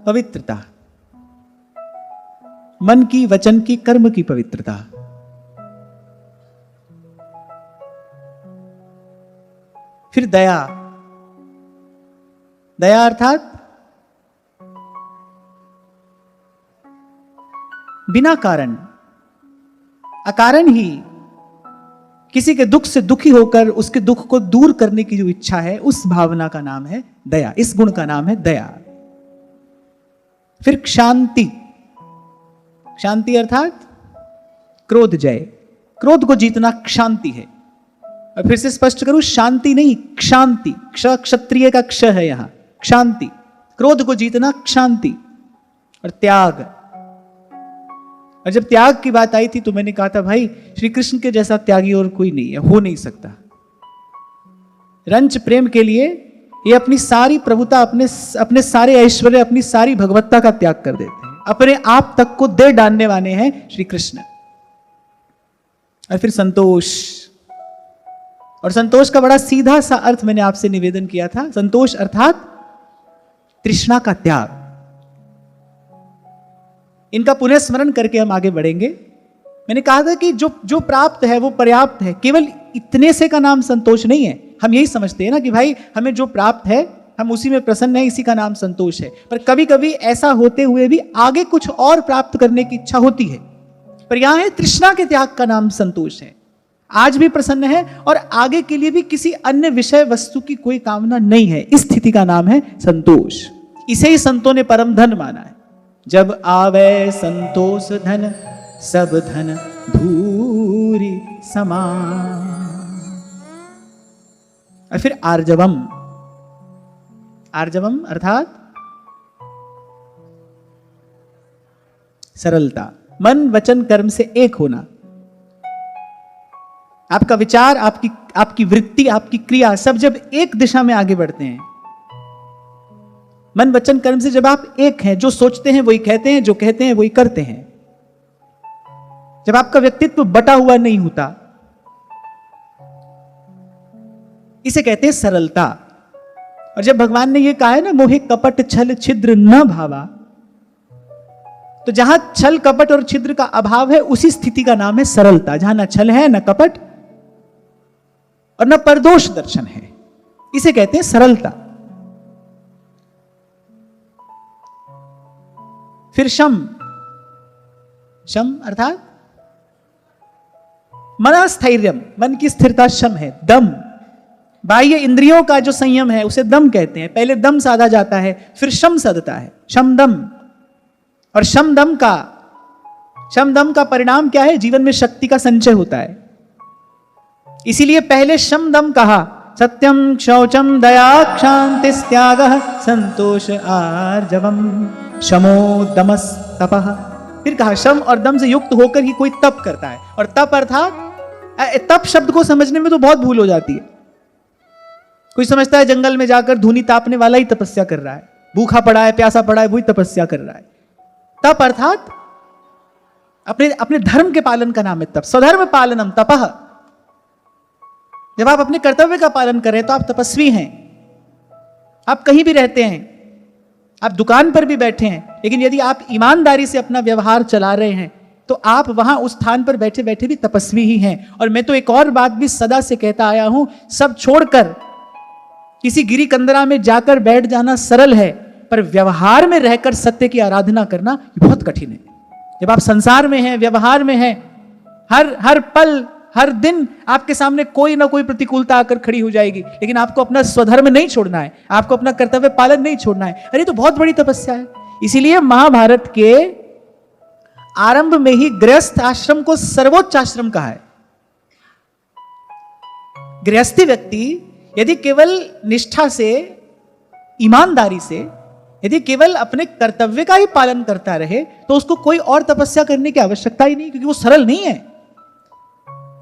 पवित्रता, मन की, वचन की, कर्म की पवित्रता। फिर दया, दया अर्थात बिना कारण, अकारण ही किसी के दुख से दुखी होकर उसके दुख को दूर करने की जो इच्छा है, उस भावना का नाम है दया, इस गुण का नाम है दया। फिर शांति, शांति अर्थात क्रोध जय, क्रोध को जीतना शांति है। और फिर से स्पष्ट करूं, शांति नहीं, क्षांति, क्षत्रिय का क्ष है यहां, शांति, क्रोध को जीतना शांति। और त्याग, और जब त्याग की बात आई थी तो मैंने कहा था भाई श्री कृष्ण के जैसा त्यागी और कोई नहीं है, हो नहीं सकता। रंच प्रेम के लिए ये अपनी सारी प्रभुता, अपने सारे ऐश्वर्य, अपनी सारी भगवत्ता का त्याग कर देते हैं, अपने आप तक को दे डालने वाले हैं श्री कृष्ण। और फिर संतोष, और संतोष का बड़ा सीधा सा अर्थ मैंने आपसे निवेदन किया था, संतोष अर्थात तृष्णा का त्याग। इनका पुनः स्मरण करके हम आगे बढ़ेंगे। मैंने कहा था कि जो प्राप्त है वो पर्याप्त है, केवल इतने से का नाम संतोष नहीं है। हम यही समझते हैं ना कि भाई हमें जो प्राप्त है हम उसी में प्रसन्न है, इसी का नाम संतोष है। पर कभी कभी ऐसा होते हुए भी आगे कुछ और प्राप्त करने की इच्छा होती है, पर यहां है तृष्णा के त्याग का नाम संतोष है। आज भी प्रसन्न है और आगे के लिए भी किसी अन्य विषय वस्तु की कोई कामना नहीं है, इस स्थिति का नाम है संतोष। इसे ही संतों ने परम धन माना है। जब आवे संतोष धन, सब धन धूरी समान। और फिर आर्जवम, आर्जवम अर्थात सरलता, मन वचन कर्म से एक होना। आपका विचार, आपकी वृत्ति, आपकी क्रिया सब जब एक दिशा में आगे बढ़ते हैं, मन वचन कर्म से जब आप एक हैं, जो सोचते हैं वही कहते हैं, जो कहते हैं वही करते हैं, जब आपका व्यक्तित्व बटा हुआ नहीं होता, इसे कहते हैं सरलता। और जब भगवान ने यह कहा है ना, मोहे कपट छल छिद्र न भावा, तो जहां छल कपट और छिद्र का अभाव है उसी स्थिति का नाम है सरलता, जहां न छल है, न कपट और न परदोष दर्शन है, इसे कहते हैं सरलता। फिर शम, शम अर्थात मनस्थैर्यम, मन की स्थिरता शम है। दम, बाह्य इंद्रियों का जो संयम है उसे दम कहते हैं। पहले दम साधा जाता है, फिर शम सधता है, शम दम। और शम दम का परिणाम क्या है? जीवन में शक्ति का संचय होता है। इसीलिए पहले शम दम कहा, सत्यम शौचम दया क्षांति त्यागः संतोष आर्जवम शमो दमस तपः। फिर कहा शम और दम से युक्त होकर ही कोई तप करता है। और तप अर्थात, तप शब्द को समझने में तो बहुत भूल हो जाती है। कोई समझता है जंगल में जाकर धूनी तापने वाला ही तपस्या कर रहा है, भूखा पड़ा है, प्यासा पड़ा है, वही तपस्या कर रहा है। तप अर्थात अपने धर्म के पालन का नाम है तप। स्वधर्म पालनम तपः। जब आप अपने कर्तव्य का पालन करें तो आप तपस्वी हैं। आप कहीं भी रहते हैं, आप दुकान पर भी बैठे हैं, लेकिन यदि आप ईमानदारी से अपना व्यवहार चला रहे हैं तो आप वहां उस स्थान पर बैठे बैठे भी तपस्वी ही हैं। और मैं तो एक और बात भी सदा से कहता आया हूं, सब छोड़कर किसी गिरी कंदरा में जाकर बैठ जाना सरल है, पर व्यवहार में रहकर सत्य की आराधना करना बहुत कठिन है। जब आप संसार में हैं, व्यवहार में हैं, हर पल हर दिन आपके सामने कोई ना कोई प्रतिकूलता आकर खड़ी हो जाएगी, लेकिन आपको अपना स्वधर्म नहीं छोड़ना है, आपको अपना कर्तव्य पालन नहीं छोड़ना है। अरे तो बहुत बड़ी तपस्या है। इसीलिए महाभारत के आरंभ में ही गृहस्थ आश्रम को सर्वोच्च आश्रम कहा है। गृहस्थी व्यक्ति यदि केवल निष्ठा से, ईमानदारी से, यदि केवल अपने कर्तव्य का ही पालन करता रहे तो उसको कोई और तपस्या करने की आवश्यकता ही नहीं, क्योंकि वो सरल नहीं है।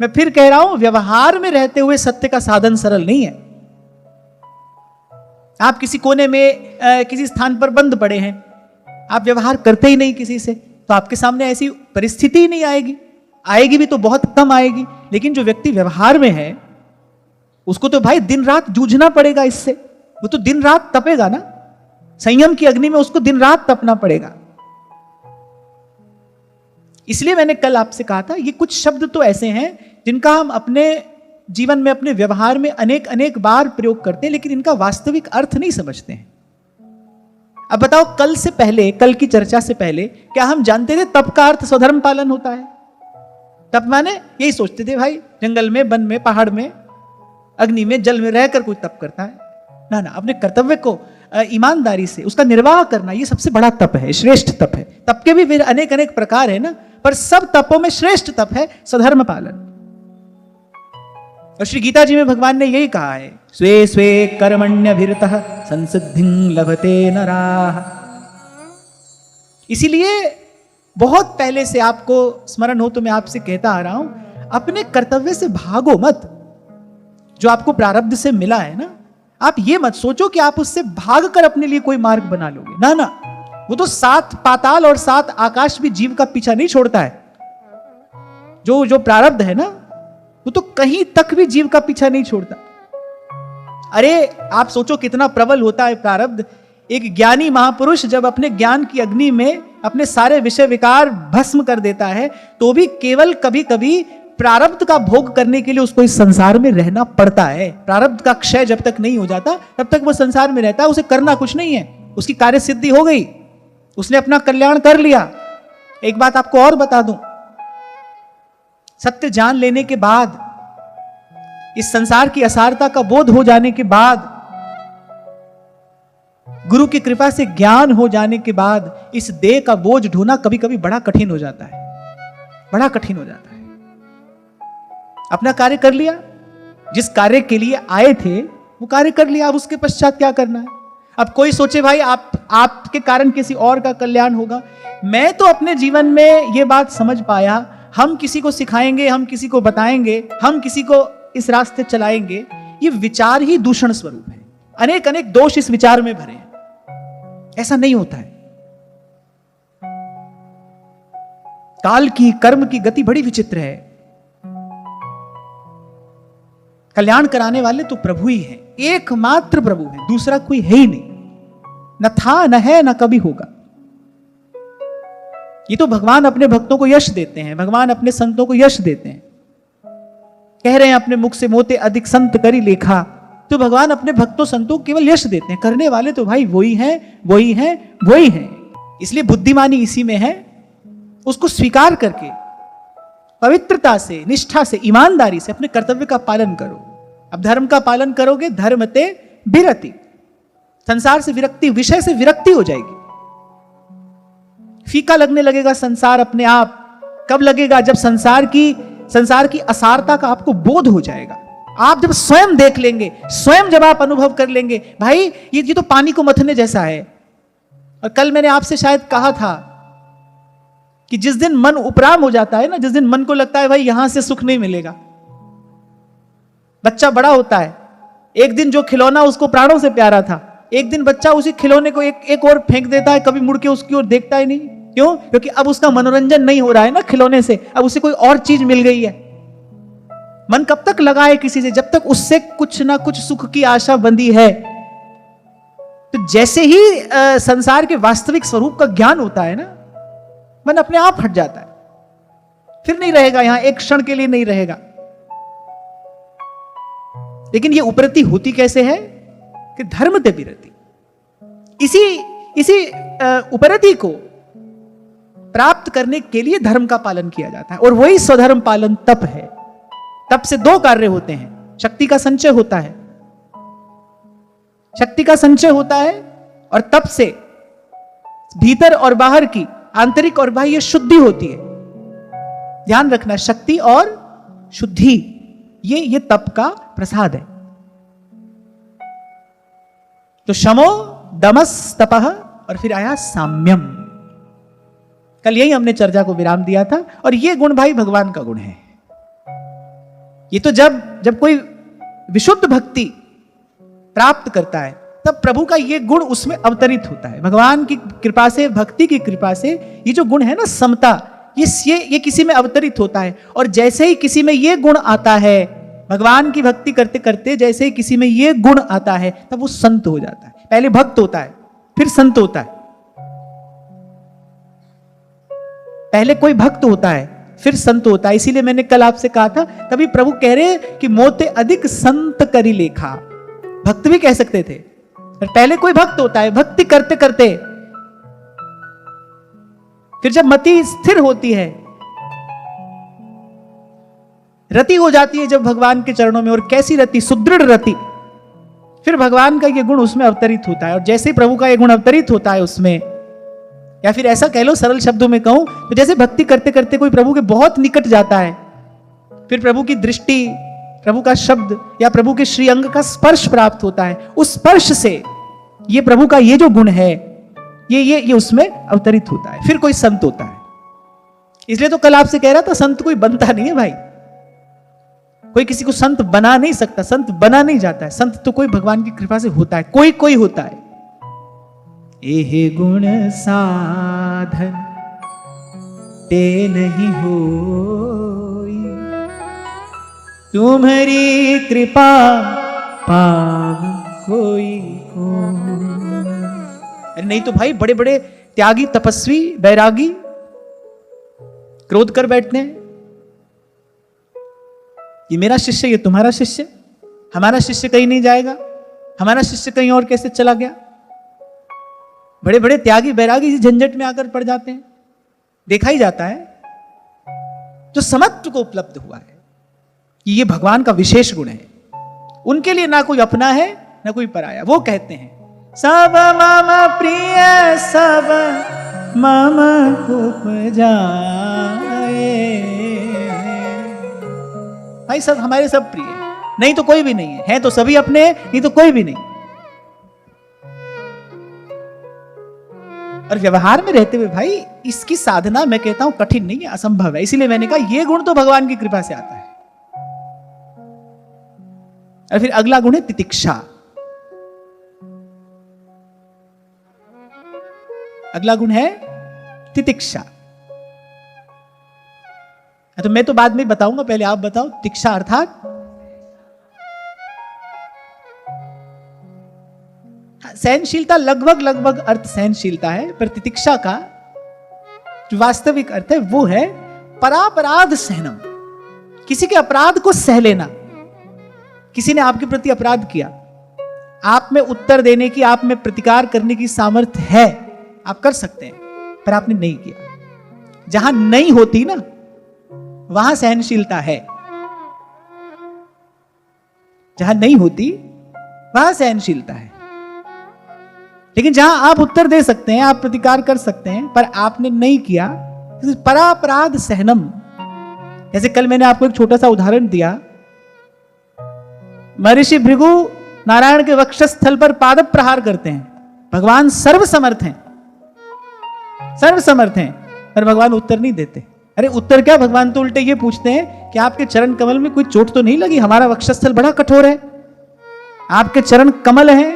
मैं फिर कह रहा हूं, व्यवहार में रहते हुए सत्य का साधन सरल नहीं है। आप किसी कोने में किसी स्थान पर बंद पड़े हैं, आप व्यवहार करते ही नहीं किसी से, तो आपके सामने ऐसी परिस्थिति ही नहीं आएगी। आएगी भी तो बहुत कम आएगी। लेकिन जो व्यक्ति व्यवहार में है उसको तो भाई दिन रात जूझना पड़ेगा इससे। वो तो दिन रात तपेगा ना, संयम की अग्नि में उसको दिन रात तपना पड़ेगा। इसलिए मैंने कल आपसे कहा था, ये कुछ शब्द तो ऐसे हैं जिनका हम अपने जीवन में, अपने व्यवहार में अनेक अनेक बार प्रयोग करते हैं, लेकिन इनका वास्तविक अर्थ नहीं समझते हैं। अब बताओ, कल से पहले, कल की चर्चा से पहले, क्या हम जानते थे तप का अर्थ स्वधर्म पालन होता है? तप माने यही सोचते थे भाई जंगल में, वन में, पहाड़ में, अग्नि में, जल में रहकर कोई तप करता है। ना ना, अपने कर्तव्य को ईमानदारी से उसका निर्वाह करना, ये सबसे बड़ा तप है, श्रेष्ठ तप है। तप के भी अनेक अनेक प्रकार है ना, पर सब तपों में श्रेष्ठ तप है स्वधर्म पालन। और श्री गीता जी में भगवान ने यही कहा है, स्वे स्वे कर्मण्यभिरतः संसिद्धिं लभते नराः। इसीलिए बहुत पहले से आपको स्मरण हो तो मैं आपसे कहता आ रहा हूं, अपने कर्तव्य से भागो मत। जो आपको प्रारब्ध से मिला है ना, आप ये मत सोचो कि आप उससे भागकर अपने लिए कोई मार्ग बना लोगे। ना ना, वो तो 7 पाताल और 7 आकाश भी जीव का पीछा नहीं छोड़ता है। जो प्रारब्ध है ना, वो तो कहीं तक भी जीव का पीछा नहीं छोड़ता। अरे आप सोचो कितना प्रबल होता है प्रारब्ध। एक ज्ञानी महापुरुष जब अपने ज्ञान की अग्नि में अपने सारे विषय विकार भस्म कर देता है, तो भी केवल कभी कभी प्रारब्ध का भोग करने के लिए उसको इस संसार में रहना पड़ता है। प्रारब्ध का क्षय जब तक नहीं हो जाता तब तक वो संसार में रहता है। उसे करना कुछ नहीं है, उसकी कार्य सिद्धि हो गई, उसने अपना कल्याण कर लिया। एक बात आपको और बता दूं, सत्य जान लेने के बाद, इस संसार की असारता का बोध हो जाने के बाद, गुरु की कृपा से ज्ञान हो जाने के बाद, इस देह का बोझ ढोना कभी कभी बड़ा कठिन हो जाता है, बड़ा कठिन हो जाता है। अपना कार्य कर लिया, जिस कार्य के लिए आए थे वो कार्य कर लिया, अब उसके पश्चात क्या करना है? अब कोई सोचे भाई आपके कारण किसी और का कल्याण होगा। मैं तो अपने जीवन में ये बात समझ पाया, हम किसी को सिखाएंगे, हम किसी को बताएंगे, हम किसी को इस रास्ते चलाएंगे, ये विचार ही दूषण स्वरूप है। अनेक अनेक दोष इस विचार में भरे हैं। ऐसा नहीं होता है। काल की, कर्म की गति बड़ी विचित्र है। कल्याण कराने वाले तो प्रभु ही हैं, एकमात्र प्रभु है, दूसरा कोई है ही नहीं। न था, न है, न कभी होगा। ये तो भगवान अपने भक्तों को यश देते हैं, भगवान अपने संतों को यश देते हैं। कह रहे हैं अपने मुख से मोते अधिक संत करी लेखा, तो भगवान अपने भक्तों संतों को केवल यश देते हैं। करने वाले तो भाई वही हैं, वही हैं, वही हैं। इसलिए बुद्धिमानी इसी में है, उसको स्वीकार करके पवित्रता से, निष्ठा से, ईमानदारी से अपने कर्तव्य का पालन करो। अब धर्म का पालन करोगे, धर्मते विरति, संसार से विरक्ति, विषय से विरक्ति हो जाएगी। फीका लगने लगेगा संसार अपने आप। कब लगेगा? जब संसार की असारता का आपको बोध हो जाएगा। आप जब स्वयं देख लेंगे, स्वयं जब आप अनुभव कर लेंगे, भाई ये तो पानी को मथने जैसा है। और कल मैंने आपसे शायद कहा था कि जिस दिन मन उपराम हो जाता है ना, जिस दिन मन को लगता है भाई यहां से सुख नहीं मिलेगा, बच्चा बड़ा होता है, एक दिन जो खिलौना उसको प्राणों से प्यारा था, एक दिन बच्चा उसी खिलौने को एक और फेंक देता है, कभी मुड़ के उसकी ओर देखता ही नहीं। क्यों? क्योंकि अब उसका मनोरंजन नहीं हो रहा है ना खिलौने से, अब उसे कोई और चीज मिल गई है। मन कब तक लगाए किसी से? जब तक उससे कुछ ना कुछ सुख की आशा बंधी है। तो जैसे ही संसार के वास्तविक स्वरूप का ज्ञान होता है ना, मन अपने आप हट जाता है, फिर नहीं रहेगा यहां, एक क्षण के लिए नहीं रहेगा। लेकिन ये उपरति होती कैसे है? कि धर्म ते विरति। इसी उपरति को प्राप्त करने के लिए धर्म का पालन किया जाता है, और वही स्वधर्म पालन तप है। तप से 2 कार्य होते हैं, शक्ति का संचय होता है, शक्ति का संचय होता है, और तप से भीतर और बाहर की, आंतरिक और बाह्य शुद्धि होती है। ध्यान रखना, शक्ति और शुद्धि, ये तप का प्रसाद है। तो शमो दमस तपः, और फिर आया साम्यम। कल यही हमने चर्चा को विराम दिया था। और ये गुण भाई भगवान का गुण है। ये तो जब कोई विशुद्ध भक्ति प्राप्त करता है, तब प्रभु का ये गुण उसमें अवतरित होता है। भगवान की कृपा से, भक्ति की कृपा से ये जो गुण है ना, समता, ये किसी में अवतरित होता है। और जैसे ही किसी में ये गुण आता है, भगवान की भक्ति करते करते जैसे ही किसी में ये गुण आता है, तब वो संत हो जाता है। पहले भक्त होता है, फिर संत होता है। पहले कोई भक्त होता है, फिर संत होता है। इसीलिए मैंने कल आपसे कहा था, तभी प्रभु कह रहे हैं कि मोते अधिक संत करी लेखा। भक्त भी कह सकते थे, पहले कोई भक्त होता है, भक्ति करते करते फिर जब मति स्थिर होती है, रति हो जाती है जब भगवान के चरणों में, और कैसी रति, सुदृढ़ रति, फिर भगवान का ये गुण उसमें अवतरित होता है। और जैसे प्रभु का ये गुण अवतरित होता है उसमें, या फिर ऐसा कह लो सरल शब्दों में कहूं तो जैसे भक्ति करते करते कोई प्रभु के बहुत निकट जाता है, फिर प्रभु की दृष्टि, प्रभु का शब्द या प्रभु के श्री अंग का स्पर्श प्राप्त होता है। उस स्पर्श से ये प्रभु का ये जो गुण है ये उसमें अवतरित होता है, फिर कोई संत होता है। इसलिए तो कल आपसे कह रहा था, संत कोई बनता नहीं है भाई, कोई किसी को संत बना नहीं सकता, संत बना नहीं जाता है। संत तो कोई भगवान की कृपा से होता है, कोई कोई होता है। एहे गुण साधन ते नहीं होई, तुम्हारी कृपा पाव कोई को। अरे नहीं तो भाई बड़े बड़े त्यागी, तपस्वी, बैरागी क्रोध कर बैठते हैं, ये मेरा शिष्य, ये तुम्हारा शिष्य, हमारा शिष्य कहीं नहीं जाएगा, हमारा शिष्य कहीं और कैसे चला गया। बड़े बड़े त्यागी बैरागी इस झंझट में आकर पड़ जाते हैं। देखा ही जाता है जो समत्व को उपलब्ध हुआ है कि ये भगवान का विशेष गुण है, उनके लिए ना कोई अपना है ना कोई पराया। वो कहते हैं सब मम प्रिय सब मम उपजाए। भाई सब हमारे सब प्रिय है, नहीं तो कोई भी नहीं है तो सभी अपने, नहीं तो कोई भी नहीं। और व्यवहार में रहते हुए भाई इसकी साधना मैं कहता हूं कठिन नहीं है, असंभव है। इसीलिए मैंने कहा यह गुण तो भगवान की कृपा से आता है। और फिर अगला गुण है तितिक्षा। अगला गुण है तितिक्षा। तो मैं तो बाद में बताऊंगा, पहले आप बताओ तितिक्षा अर्थात। सहनशीलता लगभग अर्थ सहनशीलता है, पर तितिक्षा का जो वास्तविक अर्थ है वो है परापराध सहनम। किसी के अपराध को सह लेना। किसी ने आपके प्रति अपराध किया, आप में उत्तर देने की, आप में प्रतिकार करने की सामर्थ्य है, आप कर सकते हैं, पर आपने नहीं किया। जहां नहीं होती ना वहां सहनशीलता है, जहां नहीं होती वहां सहनशीलता है। लेकिन जहां आप उत्तर दे सकते हैं, आप प्रतिकार कर सकते हैं, पर आपने नहीं किया, परापराध सहनम। जैसे कल मैंने आपको एक छोटा सा उदाहरण दिया, महर्षि भृगु नारायण के वक्षस्थल पर पाद प्रहार करते हैं। भगवान सर्वसमर्थ हैं, सर्वसमर्थ हैं, पर भगवान उत्तर नहीं देते। अरे उत्तर क्या, भगवान तो उल्टे ये पूछते हैं कि आपके चरण कमल में कोई चोट तो नहीं लगी? हमारा वक्षस्थल बड़ा कठोर है, आपके चरण कमल हैं,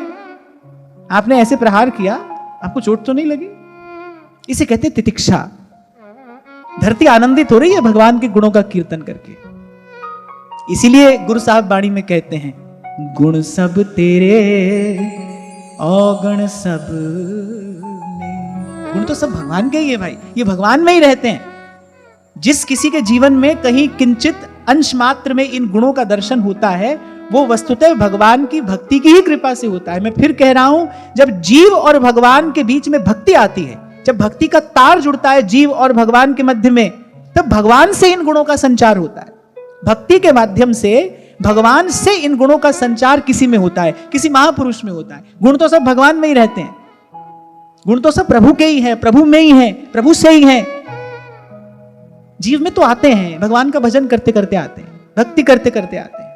आपने ऐसे प्रहार किया, आपको चोट तो नहीं लगी? इसे कहते तितिक्षा। धरती आनंदित हो रही है भगवान के गुणों का कीर्तन करके। इसीलिए गुरु साहब वाणी में कहते हैं, गुण सब तेरे अवगुण सब में। गुण तो सब भगवान के ही है भाई, ये भगवान में ही रहते हैं। जिस किसी के जीवन में कहीं किंचित अंश मात्र में इन गुणों का दर्शन होता है, वो वस्तुतः भगवान की भक्ति की ही कृपा से होता है। मैं फिर कह रहा हूं, जब जीव और भगवान के बीच में भक्ति आती है, जब भक्ति का तार जुड़ता है जीव और भगवान के मध्य में, तब भगवान से इन गुणों का संचार होता है। भक्ति के माध्यम से भगवान से इन गुणों का संचार किसी में होता है, किसी महापुरुष में होता है। गुण तो सब भगवान में ही रहते हैं, गुण तो सब प्रभु के ही हैं, प्रभु में ही हैं, प्रभु से ही हैं। जीव में तो आते हैं, भगवान का भजन करते करते आते हैं, भक्ति करते करते आते हैं।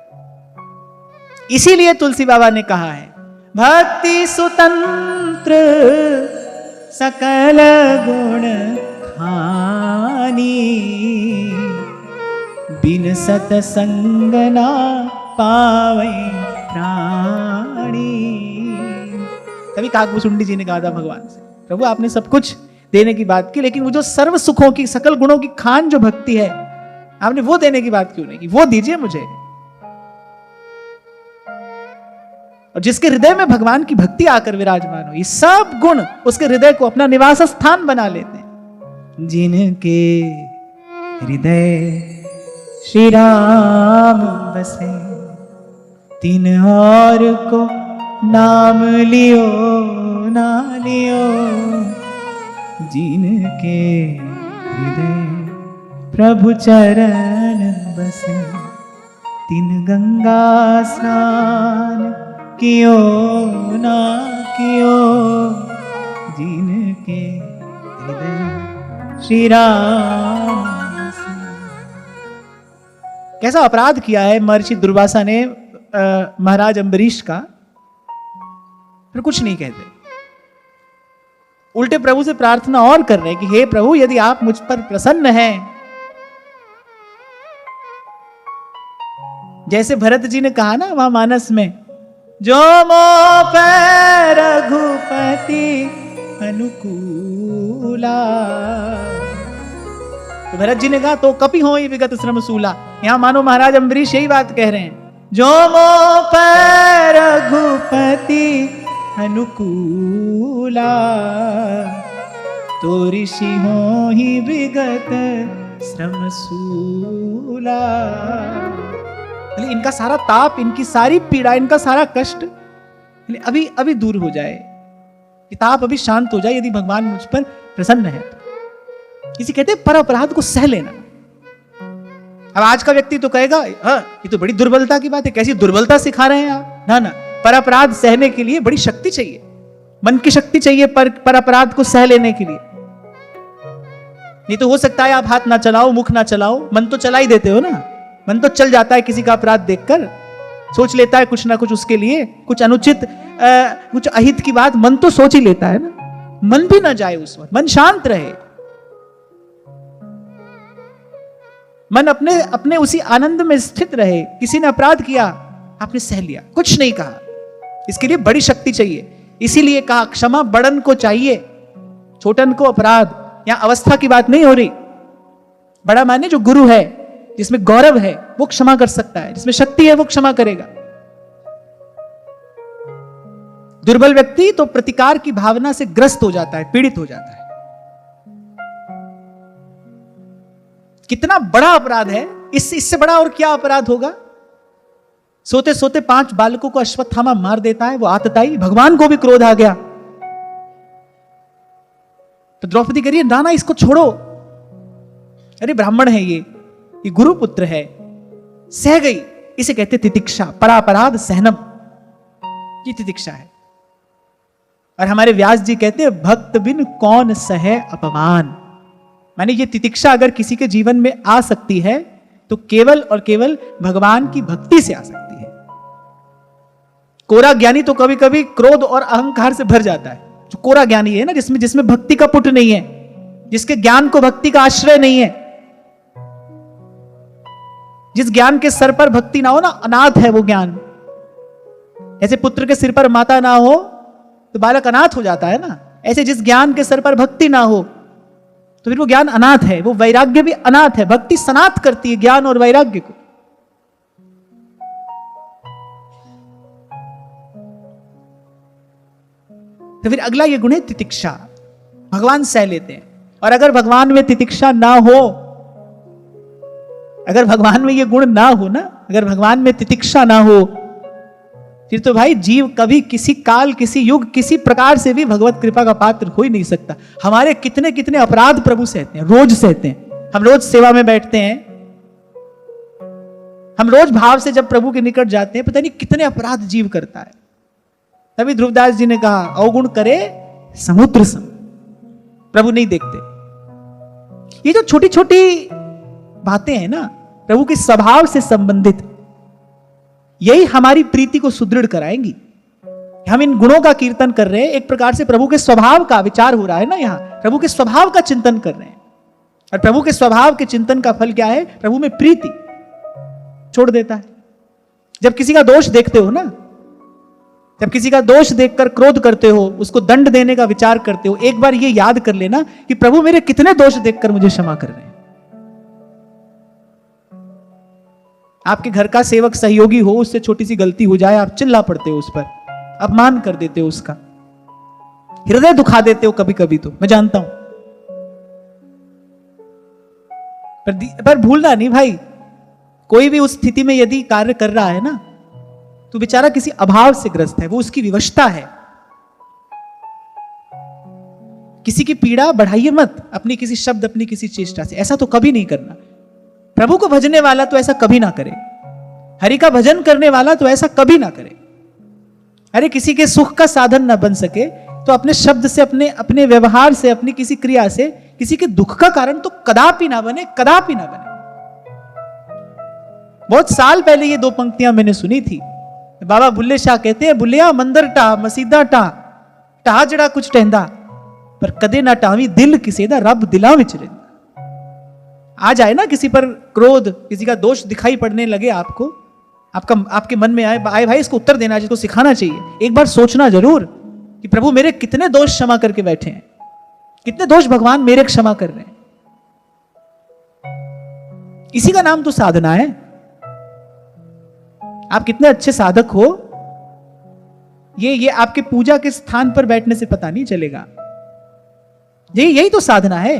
इसीलिए तुलसी बाबा ने कहा है, भक्ति सुतंत्र सकल गुण खानी, बिन सतसंग ना पावे प्राणी। कभी काकभूषुंडी जी ने कहा था भगवान से, प्रभु आपने सब कुछ देने की बात की, लेकिन वो जो सर्व सुखों की, सकल गुणों की खान जो भक्ति है, आपने वो देने की बात क्यों नहीं की? वो दीजिए मुझे। और जिसके हृदय में भगवान की भक्ति आकर विराजमान हो, ये सब गुण उसके हृदय को अपना निवास स्थान बना लेते हैं। जिनके हृदय श्री राम बसे, तीन और को नाम लियो ना लियो। जिनके हृदय प्रभु चरण बसे, तीन गंगा स्नान कियो ना कियो। जिनके हृदय श्री राम बसे। कैसा अपराध किया है महर्षि दुर्वासा ने महाराज अम्बरीश का, फिर कुछ नहीं कहते, उल्टे प्रभु से प्रार्थना और कर रहे हैं कि हे प्रभु, यदि आप मुझ पर प्रसन्न हैं, जैसे भरत जी ने कहा ना वहां मानस में, जो मो पे रघुपति अनुकूला, तो भरत जी ने कहा तो कपि हो विगत श्रम सूला। यहां मानो महाराज अम्बरीश यही बात कह रहे हैं, जो मो पे रघुपति अनुकूला, तो ऋषि हो ही विगत श्रम सूला। इनका सारा ताप, इनकी सारी पीड़ा, इनका सारा कष्ट अभी अभी दूर हो जाए, ये ताप अभी शांत हो जाए यदि भगवान मुझ पर प्रसन्न है तो। किसी कहते हैं पर अपराध को सह लेना। अब आज का व्यक्ति तो कहेगा हाँ ये तो बड़ी दुर्बलता की बात है, कैसी दुर्बलता सिखा रहे हैं आप। ना ना, पर अपराध सहने के लिए बड़ी शक्ति चाहिए, मन की शक्ति चाहिए पर अपराध को सह लेने के लिए। नहीं तो हो सकता है आप हाथ ना चलाओ, मुख ना चलाओ, मन तो चला ही देते हो ना। मन तो चल जाता है किसी का अपराध देखकर, सोच लेता है कुछ ना कुछ उसके लिए, कुछ अनुचित कुछ अहित की बात मन तो सोच ही लेता है ना। मन भी ना जाए उस वक्त, मन शांत रहे, मन अपने अपने उसी आनंद में स्थित रहे। किसी ने अपराध किया, आपने सह लिया, कुछ नहीं कहा, इसके लिए बड़ी शक्ति चाहिए। इसीलिए कहा क्षमा बड़न को चाहिए, छोटन को अपराध। यहां अवस्था की बात नहीं हो रही। बड़ा माने जो गुरु है, जिसमें गौरव है, वो क्षमा कर सकता है, जिसमें शक्ति है वो क्षमा करेगा। दुर्बल व्यक्ति तो प्रतिकार की भावना से ग्रस्त हो जाता है, पीड़ित हो जाता है। कितना बड़ा अपराध है, इससे बड़ा और क्या अपराध होगा। सोते सोते 5 बालकों को अश्वत्थामा मार देता है, वो आतताई, भगवान को भी क्रोध आ गया। तो द्रौपदी कह रही है ना ना इसको छोड़ो, अरे ब्राह्मण है ये गुरु पुत्र है, सह गई। इसे कहते तितिक्षा, परापराध सहनम, ये तितिक्षा है। और हमारे व्यास जी कहते हैं भक्त बिन कौन सहे अपमान। माने ये तितिक्षा अगर किसी के जीवन में आ सकती है तो केवल और केवल भगवान की भक्ति से आ सकती है। कोरा ज्ञानी तो कभी कभी क्रोध और अहंकार से भर जाता है। जो कोरा ज्ञानी है ना, जिसमें भक्ति का पुट नहीं है, जिसके ज्ञान को भक्ति का आश्रय नहीं है, जिस ज्ञान के सर पर भक्ति ना हो ना, अनाथ है वो ज्ञान। ऐसे पुत्र के सिर पर माता ना हो तो बालक अनाथ हो जाता है ना, ऐसे जिस ज्ञान के सर पर भक्ति ना हो तो फिर वो ज्ञान अनाथ है। वो वैराग्य भी अनाथ है। भक्ति सनाथ करती है ज्ञान और वैराग्य को। तो फिर अगला ये गुण है तितिक्षा, भगवान सह लेते हैं। और अगर भगवान में तितिक्षा ना हो, अगर भगवान में ये गुण ना हो ना, अगर भगवान में तितिक्षा ना हो, फिर तो भाई जीव कभी किसी काल, किसी युग, किसी प्रकार से भी भगवत कृपा का पात्र हो ही नहीं सकता। हमारे कितने कितने अपराध प्रभु सहते हैं, रोज सहते हैं। हम रोज सेवा में बैठते हैं, हम रोज भाव से जब प्रभु के निकट जाते हैं, पता नहीं कितने अपराध जीव करता है। तभी ध्रुवदास जी ने कहा अवगुण करे समुद्र सम, प्रभु नहीं देखते। ये जो छोटी छोटी बातें हैं ना, प्रभु के स्वभाव से संबंधित, यही हमारी प्रीति को सुदृढ़ कराएंगी। हम इन गुणों का कीर्तन कर रहे हैं, एक प्रकार से प्रभु के स्वभाव का विचार हो रहा है ना, यहां प्रभु के स्वभाव का चिंतन कर रहे हैं। और प्रभु के स्वभाव के चिंतन का फल क्या है? प्रभु में प्रीति छोड़ देता है। जब किसी का दोष देखते हो ना, जब किसी का दोष देखकर क्रोध करते हो, उसको दंड देने का विचार करते हो, एक बार ये याद कर लेना कि प्रभु मेरे कितने दोष देखकर मुझे क्षमा कर रहे हैं। आपके घर का सेवक सहयोगी हो, उससे छोटी सी गलती हो जाए, आप चिल्ला पड़ते हो उस पर, अपमान कर देते हो उसका, हृदय दुखा देते हो कभी कभी, तो मैं जानता हूं। पर भूलना नहीं भाई, कोई भी उस स्थिति में यदि कार्य कर रहा है ना, तो बेचारा किसी अभाव से ग्रस्त है, वो उसकी विवशता है। किसी की पीड़ा बढ़ाइए मत अपनी किसी शब्द, अपनी किसी चेष्टा से, ऐसा तो कभी नहीं करना। प्रभु को भजने वाला तो ऐसा कभी ना करे, हरि का भजन करने वाला तो ऐसा कभी ना करे। अरे किसी के सुख का साधन ना बन सके तो अपने शब्द से, अपने व्यवहार से, अपनी किसी क्रिया से किसी के दुख का कारण तो कदापि ना बने, कदापि ना बने। बहुत साल पहले ये दो पंक्तियां मैंने सुनी थी। बाबा बुल्ले शाह कहते हैं, बुल्लिया मंदिर टा मसीदा टा जड़ा कुछ टहंदा, पर कदे ना टावी दिल किसे दा, रब दिला विच रहिंदा। आ जाए ना किसी पर क्रोध, किसी का दोष दिखाई पड़ने लगे आपको, आपके मन में आए भाई इसको उत्तर देना चाहिए, इसको सिखाना चाहिए, एक बार सोचना जरूर कि प्रभु मेरे कितने दोष क्षमा करके बैठे हैं, कितने दोष भगवान मेरे क्षमा कर रहे हैं। इसी का नाम तो साधना है। आप कितने अच्छे साधक हो, ये आपके पूजा के स्थान पर बैठने से पता नहीं चलेगा। यही तो साधना है।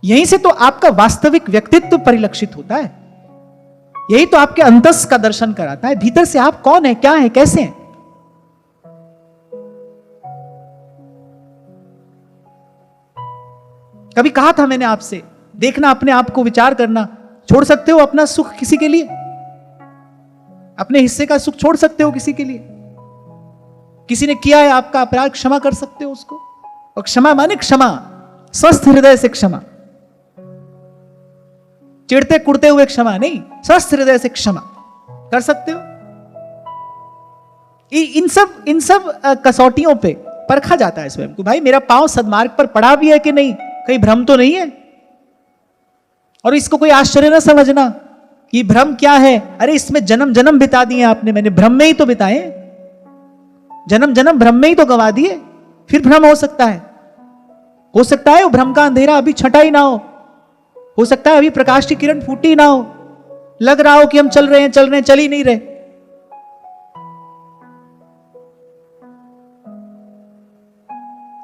यहीं से तो आपका वास्तविक व्यक्तित्व परिलक्षित होता है। यही तो आपके अंतस का दर्शन कराता है, भीतर से आप कौन है, क्या है, कैसे हैं। कभी कहा था मैंने आपसे, देखना अपने आप को, विचार करना। छोड़ सकते हो अपना सुख किसी के लिए, अपने हिस्से का सुख छोड़ सकते हो किसी के लिए। किसी ने किया है आपका अपराध, क्षमा कर सकते हो उसको। और क्षमा माने क्षमा, स्वस्थ हृदय से क्षमा, चिढ़ते कुड़ते हुए क्षमा नहीं, स्वस्थ हृदय से क्षमा कर सकते हो। इन सब कसौटियों पे परखा जाता है स्वयं को। भाई मेरा पांव सदमार्ग पर पड़ा भी है कि नहीं, कहीं भ्रम तो नहीं है। और इसको कोई आश्चर्य ना समझना कि भ्रम क्या है। अरे इसमें जन्म जन्म बिता दिए आपने, मैंने भ्रम में ही तो बिताए, जन्म जन्म भ्रम में ही तो गवा दिए, फिर भ्रम हो सकता है वो भ्रम का अंधेरा अभी छटा ही ना हो सकता है अभी प्रकाश की किरण फूटी ना हो, लग रहा हो कि हम चल रहे हैं, चल ही नहीं रहे।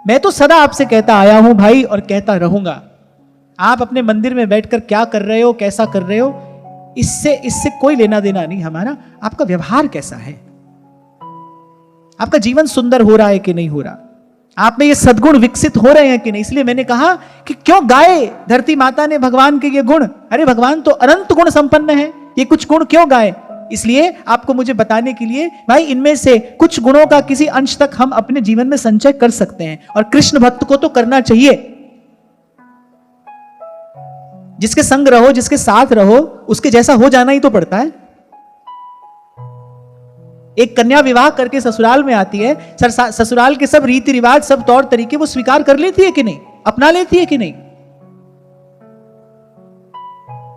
मैं तो सदा आपसे कहता आया हूं भाई, और कहता रहूंगा, आप अपने मंदिर में बैठकर क्या कर रहे हो, कैसा कर रहे हो, इससे कोई लेना देना नहीं हमारा। आपका व्यवहार कैसा है, आपका जीवन सुंदर हो रहा है कि नहीं हो रहा, आप में ये सद्गुण विकसित हो रहे हैं कि नहीं। इसलिए मैंने कहा कि क्यों गाए धरती माता ने भगवान के ये गुण। अरे भगवान तो अनंत गुण संपन्न है, ये कुछ गुण क्यों गाए। इसलिए आपको मुझे बताने के लिए, भाई इनमें से कुछ गुणों का किसी अंश तक हम अपने जीवन में संचय कर सकते हैं, और कृष्ण भक्त को तो करना चाहिए। जिसके संग रहो, जिसके साथ रहो, उसके जैसा हो जाना ही तो पड़ता है। एक कन्या विवाह करके ससुराल में आती है, ससुराल के सब रीति रिवाज, सब तौर तरीके वो स्वीकार कर लेती है कि नहीं, अपना लेती है कि नहीं।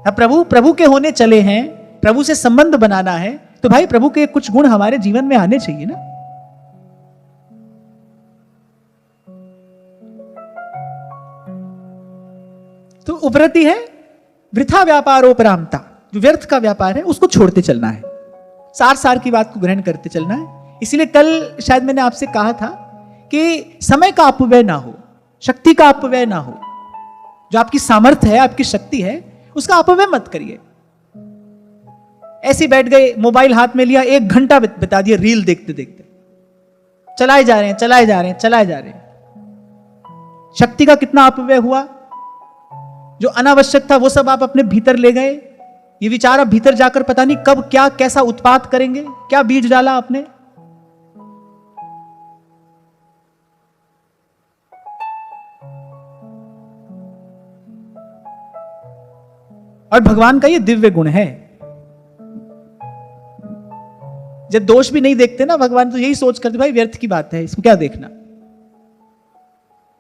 अब प्रभु के होने चले हैं, प्रभु से संबंध बनाना है, तो भाई प्रभु के कुछ गुण हमारे जीवन में आने चाहिए ना। तो उपरति है वृथा व्यापारोपरामता, जो व्यर्थ का व्यापार है उसको छोड़ते चलना है, सार की बात को ग्रहण करते चलना है। इसलिए कल शायद मैंने आपसे कहा था कि समय का अपव्यय ना हो, शक्ति का अपव्यय ना हो। जो आपकी सामर्थ्य है, आपकी शक्ति है, उसका अपव्यय मत करिए। ऐसे बैठ गए, मोबाइल हाथ में लिया, 1 घंटा बिता दिया रील देखते देखते, चलाए जा रहे हैं। शक्ति का कितना अपव्यय हुआ। जो अनावश्यक था वो सब आप अपने भीतर ले गए। ये विचार आप भीतर जाकर पता नहीं कब क्या कैसा उत्पात करेंगे, क्या बीज डाला आपने। और भगवान का ये दिव्य गुण है, जब दोष भी नहीं देखते ना भगवान, तो यही सोच करते भाई व्यर्थ की बात है, इसको क्या देखना,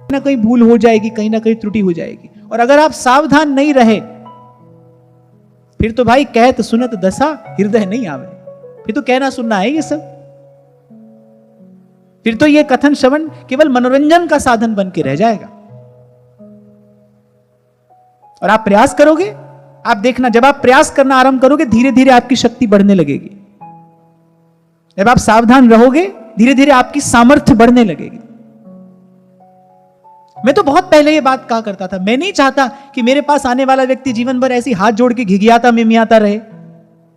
कहीं ना कहीं भूल हो जाएगी, कहीं ना कहीं त्रुटि हो जाएगी। और अगर आप सावधान नहीं रहे, फिर तो भाई कहत सुनत दशा हृदय नहीं आवे, फिर तो कहना सुनना है ये सब। फिर तो ये कथन श्रवण केवल मनोरंजन का साधन बन के रह जाएगा। और आप प्रयास करोगे, आप देखना, जब आप प्रयास करना आरंभ करोगे, धीरे धीरे आपकी शक्ति बढ़ने लगेगी। जब आप सावधान रहोगे धीरे धीरे आपकी सामर्थ्य बढ़ने लगेगी। मैं तो बहुत पहले ये बात कहा करता था, मैं नहीं चाहता कि मेरे पास आने वाला व्यक्ति जीवन भर ऐसी हाथ जोड़ के घिघियाता मिमियाता रहे।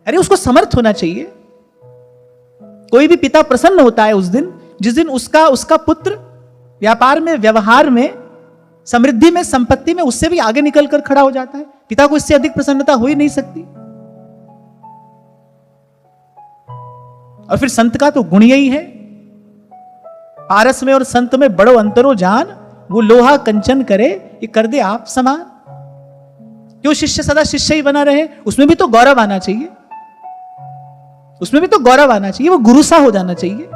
अरे उसको समर्थ होना चाहिए। कोई भी पिता प्रसन्न होता है उस दिन जिस दिन उसका पुत्र व्यापार में, व्यवहार में, समृद्धि में, संपत्ति में उससे भी आगे निकल कर खड़ा हो जाता है। पिता को इससे अधिक प्रसन्नता हो ही नहीं सकती। और फिर संत का तो गुण यही है, पारस में और संत में बड़ो अंतरो जान, वो लोहा कंचन करे ये कर दे आप समान। क्यों शिष्य सदा शिष्य ही बना रहे? उसमें भी तो गौरव आना चाहिए, उसमें भी तो गौरव आना चाहिए, वो गुरु सा हो जाना चाहिए,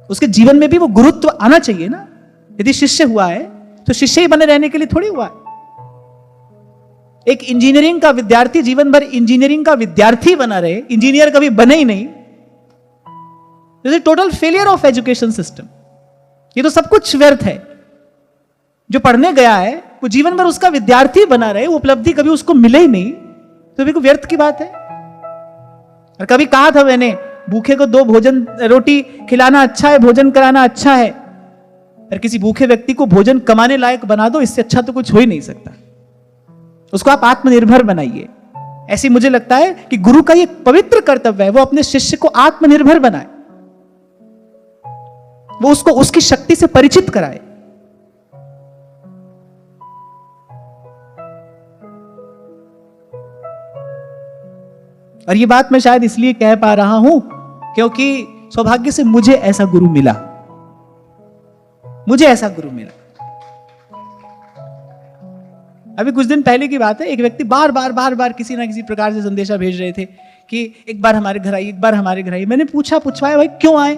उसके जीवन में भी वो गुरुत्व आना चाहिए ना। यदि शिष्य हुआ है तो शिष्य ही बने रहने के लिए थोड़ी हुआ है। एक इंजीनियरिंग का विद्यार्थी जीवन भर इंजीनियरिंग का विद्यार्थी बना रहे, इंजीनियर कभी बने ही नहीं, this is total failure of education system. ये तो सब कुछ व्यर्थ है। जो पढ़ने गया है वो जीवन भर उसका विद्यार्थी बना रहे, वो उपलब्धि कभी उसको मिले ही नहीं, तो भी कोई व्यर्थ की बात है। और कभी कहा था मैंने, भूखे को 2 भोजन रोटी खिलाना अच्छा है, भोजन कराना अच्छा है, और किसी भूखे व्यक्ति को भोजन कमाने लायक बना दो, इससे अच्छा तो कुछ हो ही नहीं सकता। उसको आप आत्मनिर्भर बनाइए। ऐसी मुझे लगता है कि गुरु का ये पवित्र कर्तव्य है, वो अपने शिष्य को आत्मनिर्भर बनाए, वो उसको उसकी शक्ति से परिचित कराए। और ये बात मैं शायद इसलिए कह पा रहा हूं क्योंकि सौभाग्य से मुझे ऐसा गुरु मिला, मुझे ऐसा गुरु मिला। अभी कुछ दिन पहले की बात है, एक व्यक्ति बार बार किसी ना किसी प्रकार से संदेशा भेज रहे थे कि एक बार हमारे घर आइए, एक बार हमारे घर आइए। मैंने पूछवाया भाई क्यों आए,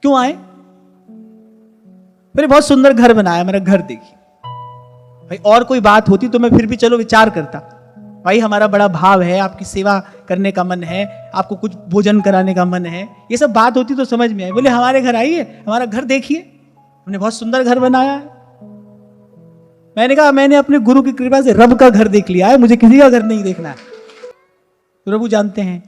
क्यों आए? मैंने बहुत सुंदर घर बनाया, मेरा घर देखिए। भाई और कोई बात होती तो मैं फिर भी चलो विचार करता, भाई हमारा बड़ा भाव है, आपकी सेवा करने का मन है, आपको कुछ भोजन कराने का मन है, ये सब बात होती तो समझ में आई। बोले हमारे घर आइए, हमारा घर देखिए, हमने बहुत सुंदर घर बनाया है। मैंने कहा मैंने अपने गुरु की कृपा से रब का घर देख लिया है, मुझे किसी का घर नहीं देखना है। प्रभु जानते हैं।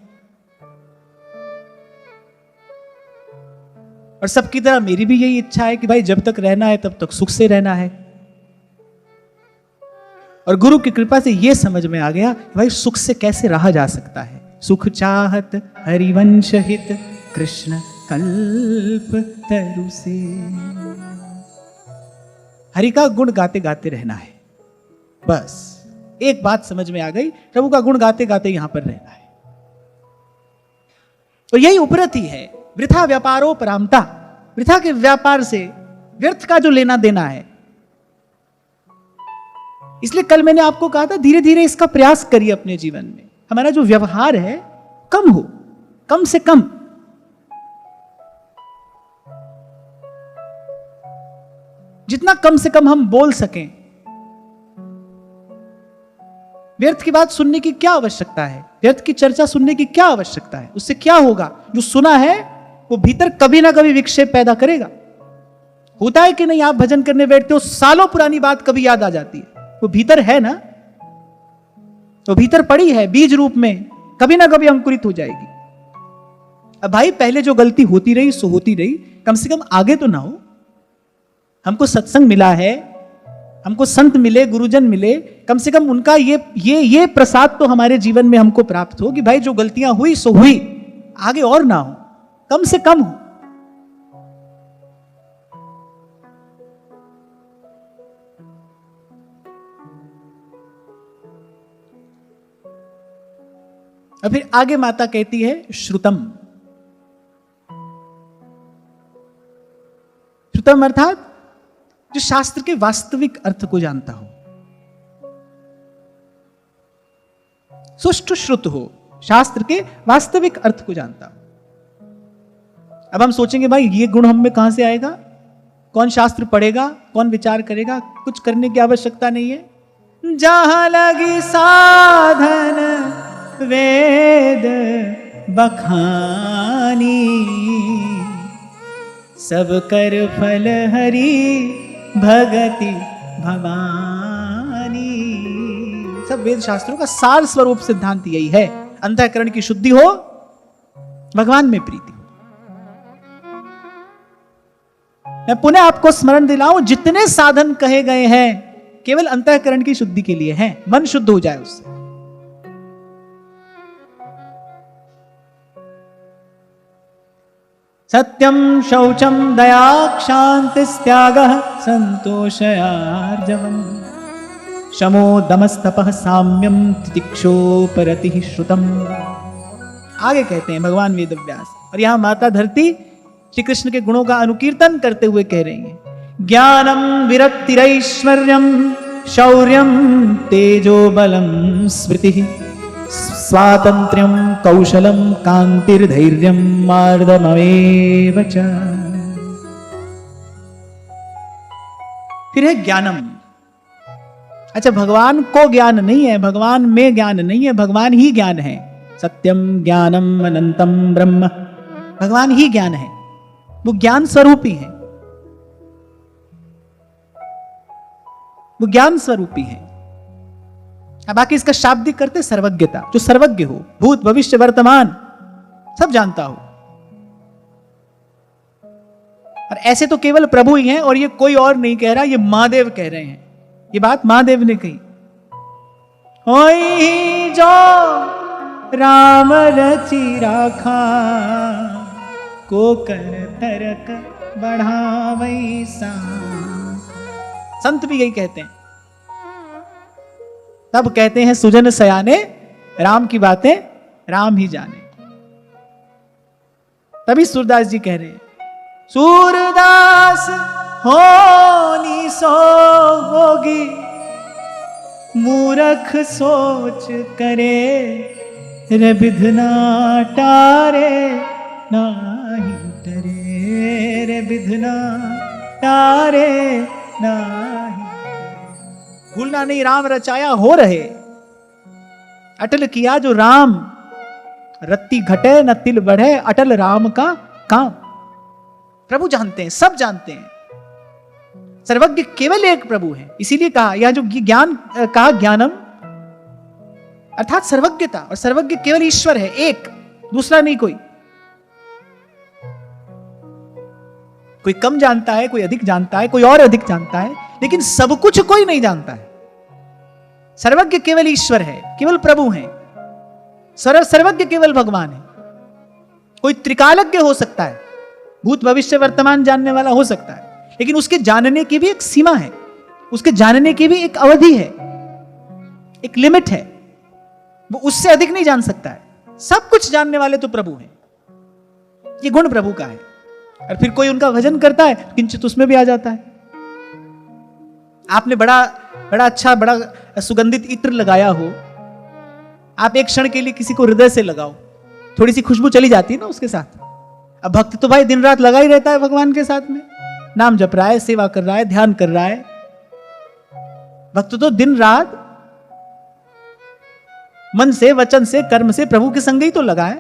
और सबकी तरह मेरी भी यही इच्छा है कि भाई जब तक रहना है तब तक सुख से रहना है। और गुरु की कृपा से यह समझ में आ गया कि भाई सुख से कैसे रहा जा सकता है। सुख चाहत हरिवंश हित कृष्ण कल्प तरु से। हरि का गुण गाते गाते रहना है, बस एक बात समझ में आ गई, प्रभु का गुण गाते गाते यहां पर रहना है। तो यही उपरति है, वृथा व्यापारो परामता। वृथा के व्यापार से, व्यर्थ का जो लेना देना है। इसलिए कल मैंने आपको कहा था धीरे धीरे इसका प्रयास करिए अपने जीवन में। हमारा जो व्यवहार है कम हो, कम से कम। जितना कम से कम हम बोल सकें। व्यर्थ की बात सुनने की क्या आवश्यकता है? व्यर्थ की चर्चा सुनने की क्या आवश्यकता है? उससे क्या होगा? जो सुना है वो भीतर कभी ना कभी विक्षेप पैदा करेगा। होता है कि नहीं, आप भजन करने बैठते हो, सालों पुरानी बात कभी याद आ जाती है, वो भीतर है ना, वो भीतर पड़ी है बीज रूप में, कभी ना कभी अंकुरित हो जाएगी। अब भाई पहले जो गलती होती रही सो होती रही, कम से कम आगे तो ना हो। हमको सत्संग मिला है, हमको संत मिले, गुरुजन मिले, कम से कम उनका ये प्रसाद तो हमारे जीवन में हमको प्राप्त हो कि भाई जो गलतियां हुई सो हुई, आगे और ना हो, कम से कम हो। और फिर आगे माता कहती है श्रुतम। श्रुतम अर्थात जो शास्त्र के वास्तविक अर्थ को जानता हो, सुष्ठु श्रुत हो, शास्त्र के वास्तविक अर्थ को जानता हो। अब हम सोचेंगे भाई ये गुण हम में कहां से आएगा? कौन शास्त्र पढ़ेगा, कौन विचार करेगा? कुछ करने की आवश्यकता नहीं है। जहां लगी साधन वेद बखानी, सब कर फल हरि भगति भवानी। सब वेद शास्त्रों का सार स्वरूप सिद्धांत यही है। अंतःकरण की शुद्धि हो, भगवान में प्रीति। मैं पुनः आपको स्मरण दिलाऊं, जितने साधन कहे गए हैं केवल अंतःकरण की शुद्धि के लिए हैं, मन शुद्ध हो जाए उससे। सत्यम शौचम दया क्षान्तिस्त्यागः संतोषयार्जवम् शमो दमस्तपः साम्यम तितिक्षोपरतिः श्रुतम्। आगे कहते हैं भगवान वेदव्यास, और यहां माता धरती श्री कृष्ण के गुणों का अनुकीर्तन करते हुए कह रही हैं, ज्ञानम विरक्तिरैश्वर्यम शौर्यम तेजो बलम स्मृतिः स्वातंत्र्यम कौशलम कांतिर्धैर्यम मार्दममेव च। फिर है ज्ञानम। अच्छा, भगवान को ज्ञान नहीं है, भगवान में ज्ञान नहीं है, भगवान ही ज्ञान है। सत्यम ज्ञानम अनंतम ब्रह्म, भगवान ही ज्ञान है, वो ज्ञान स्वरूपी है, वो ज्ञान स्वरूपी है। अब बाकी इसका शाब्दिक करते सर्वज्ञता, जो सर्वज्ञ हो, भूत भविष्य वर्तमान सब जानता हो। और ऐसे तो केवल प्रभु ही हैं, और ये कोई और नहीं कह रहा, ये महादेव कह रहे हैं। ये बात महादेव ने कही, होई जो राम रचि राखा को कर तरक बढ़ावै सा। संत भी यही कहते हैं, तब कहते हैं सुजन सयाने राम की बातें राम ही जाने। तभी सूरदास जी कह रहे हैं, सूरदास होनी सो होगी मूरख सोच करे रे विधना टारे नाही डरे रे विधना टारे नाही। भूलना नहीं, राम रचाया हो रहे, अटल किया जो राम, रत्ती घटे न तिल बढ़े, अटल राम का काम। प्रभु जानते हैं, सब जानते हैं, सर्वज्ञ केवल एक प्रभु है। इसीलिए कहा, यह जो ज्ञान कहा ज्ञानम अर्थात सर्वज्ञता, और सर्वज्ञ केवल ईश्वर है, एक, दूसरा नहीं कोई। कोई कम जानता है, कोई अधिक जानता है, कोई और अधिक जानता है, लेकिन सब कुछ कोई नहीं जानता है। सर्वज्ञ केवल ईश्वर है, केवल प्रभु है। सर्वज्ञ केवल भगवान है। कोई त्रिकालज्ञ हो सकता है, भूत भविष्य वर्तमान जानने वाला हो सकता है, लेकिन उसके जानने की भी एक सीमा है, उसके जानने की भी एक अवधि है, एक लिमिट है। वो उससे अधिक नहीं जान सकता है। सब कुछ जानने वाले तो प्रभु हैं, ये गुण प्रभु का है। और फिर कोई उनका भजन करता है, किंचित उसमें भी आ जाता है। आपने बड़ा अच्छा, बड़ा सुगंधित इत्र लगाया हो, आप एक क्षण के लिए किसी को हृदय से लगाओ, थोड़ी सी खुशबू चली जाती है ना उसके साथ। अब भक्त तो भाई दिन रात लगा ही रहता है भगवान के साथ में, नाम जप रहा है, सेवा कर रहा है, ध्यान कर रहा है। भक्त तो दिन रात मन से, वचन से, कर्म से प्रभु के संग ही तो लगा है।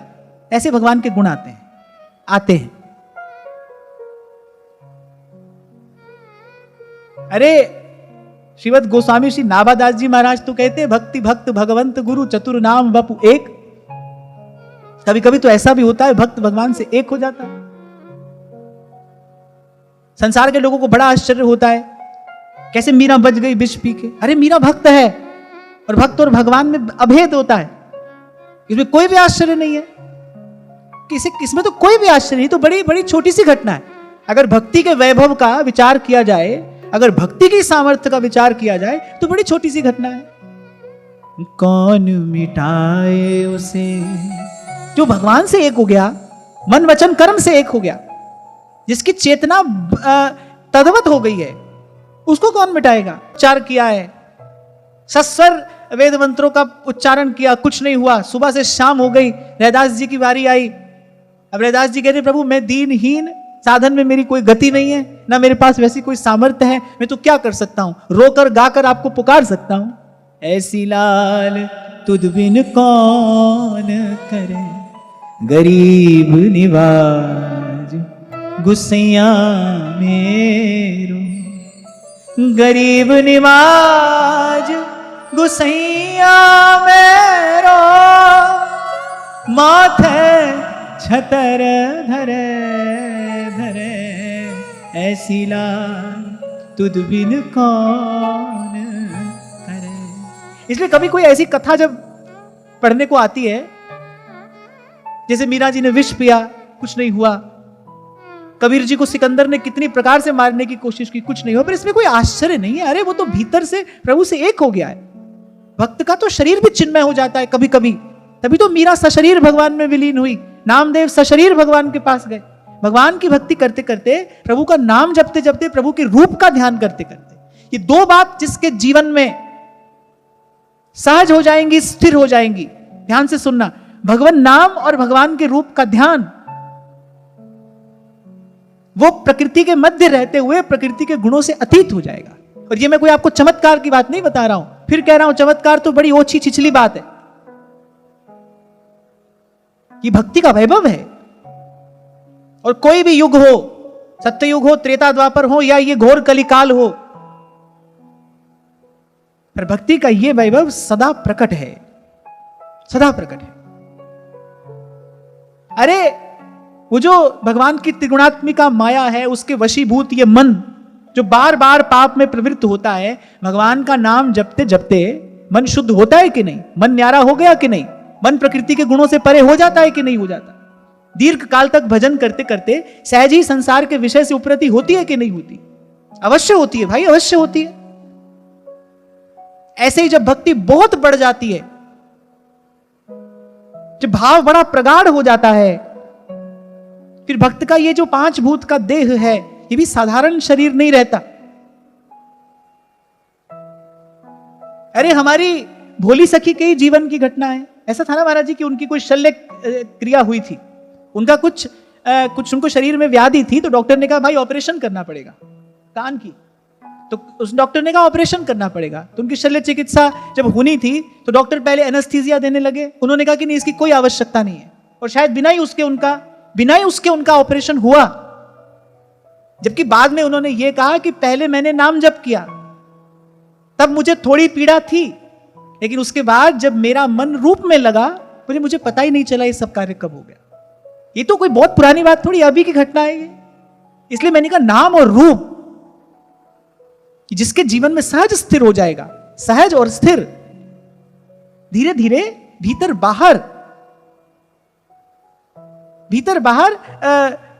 ऐसे भगवान के गुण आते हैं। अरे श्रीमद गोस्वामी श्री नाभादास जी महाराज तो कहते हैं, भक्ति भक्त भगवंत गुरु चतुर नाम वपु एक। कभी कभी तो ऐसा भी होता है, भक्त भगवान से एक हो जाता है। संसार के लोगों को बड़ा आश्चर्य होता है, कैसे मीरा बच गई विष पी के। अरे मीरा भक्त है, और भक्त और भगवान में अभेद होता है, इसमें कोई भी आश्चर्य नहीं है। इसमें तो कोई भी आश्चर्य नहीं, तो बड़ी बड़ी छोटी सी घटना है। अगर भक्ति के वैभव का विचार किया जाए, अगर भक्ति की सामर्थ्य का विचार किया जाए, तो बड़ी छोटी सी घटना है। कौन मिटाए उसे जो भगवान से एक हो गया, मन वचन कर्म से एक हो गया, जिसकी चेतना तद्वत हो गई है, उसको कौन मिटाएगा। उच्चार किया है, सस्वर वेद मंत्रों का उच्चारण किया, कुछ नहीं हुआ। सुबह से शाम हो गई, रैदास जी की बारी आई। अब रैदास जी कहते, प्रभु मैं दीनहीन, साधन में मेरी कोई गति नहीं है, ना मेरे पास वैसी कोई सामर्थ्य है, मैं तो क्या कर सकता हूं, रोकर गाकर आपको पुकार सकता हूं। ऐसी लाल तुद बिन कौन करे, गरीब निवाज गुस्सैया मेरो, गरीब निवाज गुस्सैया मेरो, माथे छतर धरे धरे ऐसी लाल तुद बिन कौन करे। इसलिए कभी कोई ऐसी कथा जब पढ़ने को आती है, जैसे मीरा जी ने विष पिया, कुछ नहीं हुआ, कबीर जी को सिकंदर ने कितनी प्रकार से मारने की कोशिश की, कुछ नहीं हुआ, पर इसमें कोई आश्चर्य नहीं है। अरे वो तो भीतर से प्रभु से एक हो गया है। भक्त का तो शरीर भी चिन्मय हो जाता है कभी कभी, तभी तो मीरा सशरीर भगवान में विलीन हुई, नामदेव सशरीर भगवान के पास गए। भगवान की भक्ति करते करते, प्रभु का नाम जपते जपते, प्रभु के रूप का ध्यान करते करते, ये दो बात जिसके जीवन में सहज हो जाएंगी, स्थिर हो जाएंगी। ध्यान से सुनना, भगवान नाम और भगवान के रूप का ध्यान, वो प्रकृति के मध्य रहते हुए प्रकृति के गुणों से अतीत हो जाएगा। और ये मैं कोई आपको चमत्कार की बात नहीं बता रहा हूं, फिर कह रहा हूं चमत्कार तो बड़ी ओछी छिछली बात है। ये भक्ति का वैभव है। और कोई भी युग हो, सत्ययुग हो, त्रेता द्वापर हो, या ये घोर कलिकाल हो, पर भक्ति का ये वैभव सदा प्रकट है, सदा प्रकट है। अरे वो जो भगवान की त्रिगुणात्मिका माया है, उसके वशीभूत ये मन जो बार बार पाप में प्रवृत्त होता है, भगवान का नाम जपते जपते मन शुद्ध होता है कि नहीं? मन न्यारा हो गया कि नहीं? मन प्रकृति के गुणों से परे हो जाता है कि नहीं हो जाता? दीर्घ काल तक भजन करते करते सहज ही संसार के विषय से उपरति होती है कि नहीं होती? अवश्य होती है भाई, अवश्य होती है। ऐसे ही जब भक्ति बहुत बढ़ जाती है, जब भाव बड़ा प्रगाढ़ हो जाता है, फिर भक्त का ये जो पांच भूत का देह है, ये भी साधारण शरीर नहीं रहता। अरे हमारी भोली सखी के ही जीवन की घटना है। ऐसा था ना महाराज जी कि उनकी कोई शल्य क्रिया हुई थी, उनका कुछ उनको शरीर में व्याधि थी, तो डॉक्टर ने कहा भाई ऑपरेशन करना पड़ेगा कान की। तो उस डॉक्टर ने कहा ऑपरेशन करना पड़ेगा। तो उनकी शल्य चिकित्सा जब होनी थी तो डॉक्टर पहले एनेस्थीसिया देने लगे। उन्होंने कहा कि नहीं, इसकी कोई आवश्यकता नहीं है, और शायद बिना ही उसके उनका ऑपरेशन हुआ। जबकि बाद में उन्होंने यह कहा कि पहले मैंने नाम जप किया, तब मुझे थोड़ी पीड़ा थी, लेकिन उसके बाद जब मेरा मन रूप में लगा, मुझे पता ही नहीं चला ये सब कार्य कब हो गया। ये तो कोई बहुत पुरानी बात थोड़ी, अभी की घटना है ये। इसलिए मैंने कहा नाम और रूप, जिसके जीवन में सहज स्थिर हो जाएगा, सहज और स्थिर, धीरे धीरे भीतर बाहर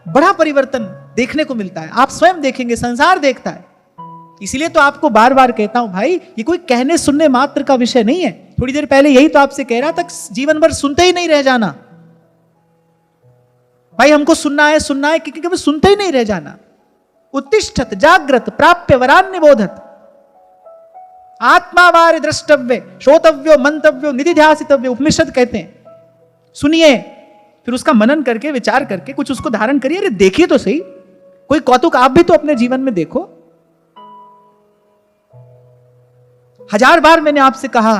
बड़ा परिवर्तन देखने को मिलता है। आप स्वयं देखेंगे, संसार देखता है। इसीलिए तो आपको बार बार कहता हूं भाई, ये कोई कहने सुनने मात्र का विषय नहीं है। थोड़ी देर पहले यही तो आपसे कह रहा था, जीवन भर सुनते ही नहीं रह जाना भाई। हमको सुनना है क्योंकि कभी सुनते ही नहीं रह जाना। उत्तिष्ठत जाग्रत प्राप्य वरान निबोधत, आत्मावार द्रष्टव्य श्रोतव्यो मंतव्यो निधिध्यासितव्य, उपनिषद कहते हैं। सुनिए, फिर उसका मनन करके, विचार करके कुछ उसको धारण करिए। अरे देखिए तो सही, कोई कौतुक आप भी तो अपने जीवन में देखो। 1000 बार मैंने आपसे कहा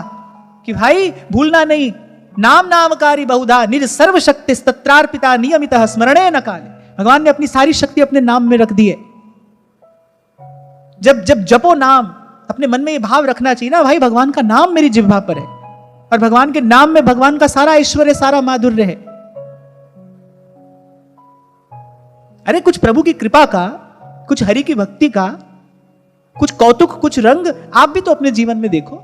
कि भाई भूलना नहीं, नाम नामकारी बहुधा निज सर्वशक्ति तत्रार्पिता नियमितः स्मरणे न काले। भगवान ने अपनी सारी शक्ति अपने नाम में रख दी है। जब जपो नाम, अपने मन में ये भाव रखना चाहिए ना, भाई भगवान का नाम मेरी जिह्वा पर है, और भगवान के नाम में भगवान का सारा ऐश्वर्य, सारा माधुर्य है। अरे कुछ प्रभु की कृपा का, कुछ हरि की भक्ति का, कुछ कौतुक, कुछ रंग आप भी तो अपने जीवन में देखो।